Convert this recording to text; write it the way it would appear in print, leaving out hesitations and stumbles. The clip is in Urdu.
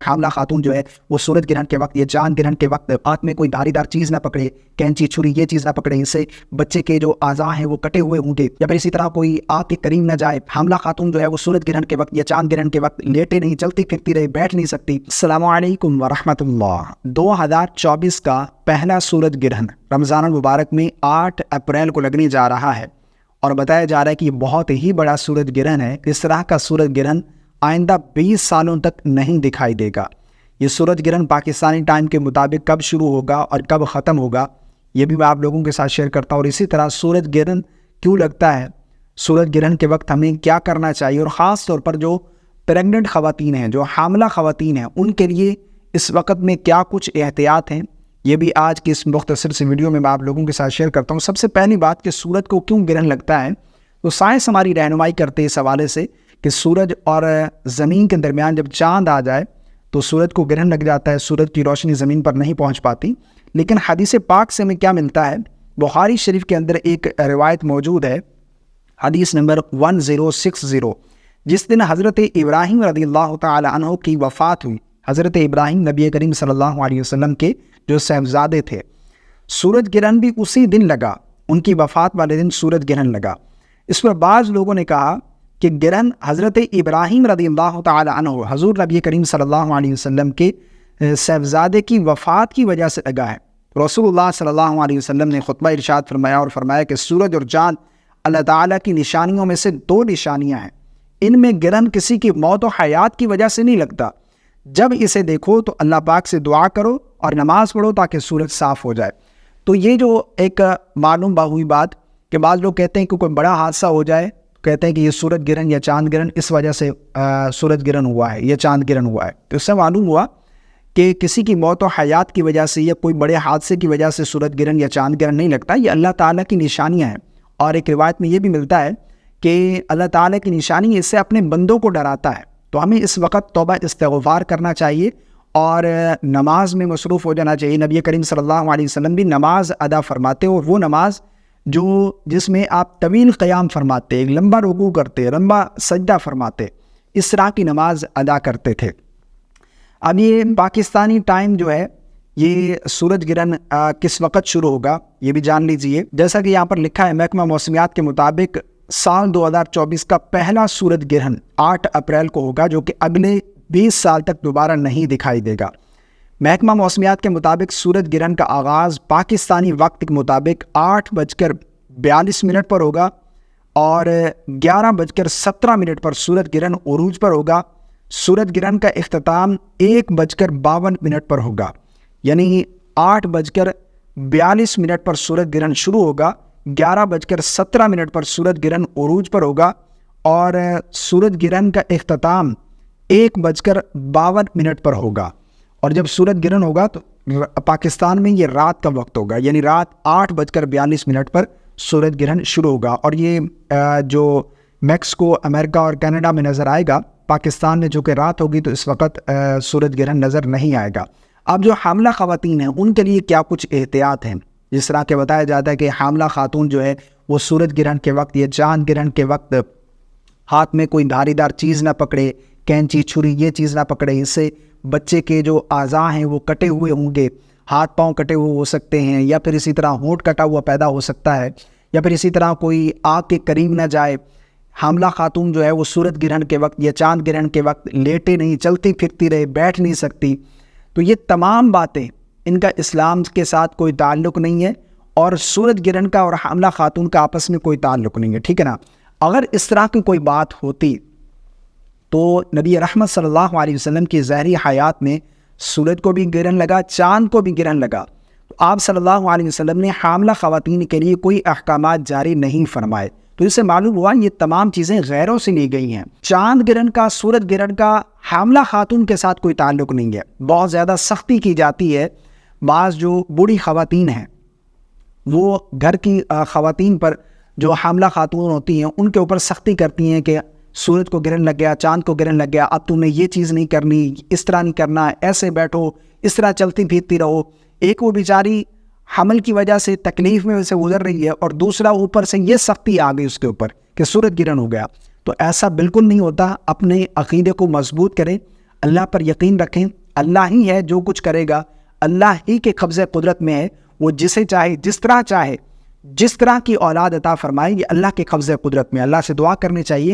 حاملہ خاتون جو ہے وہ سورج گرہن کے وقت یا چاند گرہن کے وقت ہاتھ میں کوئی دھاری دار چیز نہ پکڑے، کینچی چھری یہ چیز نہ پکڑے، اس سے بچے کے جو اعضاء ہیں وہ کٹے ہوئے ہوں گے، یا پھر اسی طرح کوئی آگ کے قریب نہ جائے۔ حاملہ خاتون جو ہے وہ سورج گرہن کے وقت یا چاند گرہن کے وقت لیٹے نہیں، چلتی پھرتی رہے، بیٹھ نہیں سکتی۔ السلام علیکم ورحمۃ اللہ۔ 2024 کا پہلا سورج گرہن رمضان المبارک میں 8 اپریل کو لگنے جا رہا ہے، اور بتایا جا رہا ہے کہ یہ بہت ہی بڑا سورج گرہن ہے۔ اس طرح کا سورج گرہن آئندہ 20 سالوں تک نہیں دکھائی دے گا۔ یہ سورج گرہن پاکستانی ٹائم کے مطابق کب شروع ہوگا اور کب ختم ہوگا یہ بھی میں آپ لوگوں کے ساتھ شیئر کرتا ہوں، اور اسی طرح سورج گرہن کیوں لگتا ہے، سورج گرہن کے وقت ہمیں کیا کرنا چاہیے، اور خاص طور پر جو پریگننٹ خواتین ہیں، جو حاملہ خواتین ہیں، ان کے لیے اس وقت میں کیا کچھ احتیاط ہیں، یہ بھی آج کی اس مختصر سی ویڈیو میں آپ لوگوں کے ساتھ شیئر کرتا ہوں۔ سب سے پہلی بات کہ سورج کو کیوں گرہن لگتا ہے، تو سائنس ہماری رہنمائی کرتے ہیں اس حوالے سے کہ سورج اور زمین کے درمیان جب چاند آ جائے تو سورج کو گرہن لگ جاتا ہے، سورج کی روشنی زمین پر نہیں پہنچ پاتی۔ لیکن حدیث پاک سے ہمیں کیا ملتا ہے، بخاری شریف کے اندر ایک روایت موجود ہے، حدیث نمبر 1060، جس دن حضرت ابراہیم رضی اللہ تعالی عنہ کی وفات ہوئی۔ حضرت ابراہیم نبی کریم صلی اللہ علیہ وسلم کے جو صاحبزادے تھے، سورج گرہن بھی اسی دن لگا، ان کی وفات والے دن سورج گرہن لگا۔ اس پر بعض لوگوں نے کہا کہ گرہن حضرت ابراہیم رضی اللہ تعالی عنہ، حضور نبی کریم صلی اللہ علیہ وسلم کے صاحبزادے کی وفات کی وجہ سے لگا ہے۔ رسول اللہ صلی اللہ علیہ وسلم نے خطبہ ارشاد فرمایا اور فرمایا کہ سورج اور چاند اللہ تعالیٰ کی نشانیوں میں سے 2 نشانیاں ہیں، ان میں گرہن کسی کی موت و حیات کی وجہ سے نہیں لگتا، جب اسے دیکھو تو اللہ پاک سے دعا کرو اور نماز پڑھو تاکہ سورج صاف ہو جائے۔ تو یہ جو ایک معلوم ہوئی بات کہ بعض لوگ کہتے ہیں کہ کوئی بڑا حادثہ ہو جائے، کہتے ہیں کہ یہ سورج گرہن یا چاند گرہن اس وجہ سے سورج گرہن ہوا ہے یا چاند گرہن ہوا ہے، تو اس سے معلوم ہوا کہ کسی کی موت و حیات کی وجہ سے یا کوئی بڑے حادثے کی وجہ سے سورج گرہن یا چاند گرہن نہیں لگتا، یہ اللہ تعالیٰ کی نشانیاں ہیں۔ اور ایک روایت میں یہ بھی ملتا ہے کہ اللہ تعالیٰ کی نشانی اس سے اپنے بندوں کو ڈراتا ہے، تو ہمیں اس وقت توبہ استغفار کرنا چاہیے اور نماز میں مصروف ہو جانا چاہیے۔ نبی کریم صلی اللہ علیہ وسلم بھی نماز ادا فرماتے، اور وہ نماز جس میں آپ طویل قیام فرماتے، لمبا رکوع کرتے، لمبا سجدہ فرماتے، اس طرح کی نماز ادا کرتے تھے۔ اب یہ پاکستانی ٹائم جو ہے، یہ سورج گرہن کس وقت شروع ہوگا یہ بھی جان لیجئے۔ جیسا کہ یہاں پر لکھا ہے، محکمہ موسمیات کے مطابق سال 2024 کا پہلا سورج گرہن 8 اپریل کو ہوگا، جو کہ اگلے 20 سال تک دوبارہ نہیں دکھائی دے گا۔ محکمہ موسمیات کے مطابق سورج گرہن کا آغاز پاکستانی وقت کے مطابق 8:42 پر ہوگا، اور 11:17 پر سورج گرہن عروج پر ہوگا۔ سورج گرہن کا اختتام 1:52 پر ہوگا، یعنی 8:42 پر سورج گرہن شروع ہوگا، 11:17 پر سورج گرہن عروج پر ہوگا، اور سورج گرہن کا اختتام 1:52 پر ہوگا۔ اور جب سورج گرہن ہوگا تو پاکستان میں یہ رات کا وقت ہوگا، یعنی رات 8:42 پر سورج گرہن شروع ہوگا، اور یہ جو میکسیکو، امریکہ اور کینیڈا میں نظر آئے گا۔ پاکستان میں جو کہ رات ہوگی تو اس وقت سورج گرہن نظر نہیں آئے گا۔ اب جو حاملہ خواتین ہیں ان کے لیے کیا کچھ احتیاط ہیں، جس طرح کہ بتایا جاتا ہے کہ حاملہ خاتون جو ہے وہ سورج گرہن کے وقت یا چاند گرہن کے وقت ہاتھ میں کوئی دھاری دار چیز نہ پکڑے، کینچی چھری یہ چیز نہ پکڑے، اس سے بچے کے جو اعضاء ہیں وہ کٹے ہوئے ہوں گے، ہاتھ پاؤں کٹے ہوئے ہو سکتے ہیں، یا پھر اسی طرح ہونٹ کٹا ہوا پیدا ہو سکتا ہے، یا پھر اسی طرح کوئی آگ کے قریب نہ جائے۔ حاملہ خاتون جو ہے وہ سورج گرہن کے وقت یا چاند گرہن کے وقت لیٹے نہیں، چلتی پھرتی رہے، بیٹھ نہیں سکتی۔ تو یہ تمام باتیں، ان کا اسلام کے ساتھ کوئی تعلق نہیں ہے، اور سورج گرہن کا اور حاملہ خاتون کا آپس میں کوئی تعلق نہیں ہے، ٹھیک ہے نا۔ اگر اس طرح کی کوئی بات ہوتی تو نبی رحمت صلی اللہ علیہ وسلم کی ظاہری حیات میں سورج کو بھی گرہن لگا، چاند کو بھی گرہن لگا، تو آپ صلی اللہ علیہ وسلم نے حاملہ خواتین کے لیے کوئی احکامات جاری نہیں فرمائے۔ تو اس سے معلوم ہوا یہ تمام چیزیں غیروں سے لی گئی ہیں۔ چاند گرہن کا، سورج گرہن کا حاملہ خاتون کے ساتھ کوئی تعلق نہیں ہے، بہت زیادہ سختی کی جاتی ہے۔ بعض جو بوڑھی خواتین ہیں وہ گھر کی خواتین پر، جو حاملہ خاتون ہوتی ہیں ان کے اوپر سختی کرتی ہیں کہ سورج کو گرہن لگ گیا، چاند کو گرہن لگ گیا، اب تم نے یہ چیز نہیں کرنی، اس طرح نہیں کرنا، ایسے بیٹھو، اس طرح چلتی پھرتی رہو۔ ایک وہ بیچاری حمل کی وجہ سے تکلیف میں سے گزر رہی ہے، اور دوسرا اوپر سے یہ سختی آ گئی اس کے اوپر کہ سورج گرہن ہو گیا۔ تو ایسا بالکل نہیں ہوتا، اپنے عقیدے کو مضبوط کریں، اللہ پر یقین رکھیں، اللہ ہی ہے جو کچھ کرے گا، اللہ ہی کے قبضہ قدرت میں ہے، وہ جسے چاہے جس طرح کی اولاد عطا فرمائے، یہ اللہ کے قبضہ قدرت میں۔ اللہ سے دعا کرنی چاہیے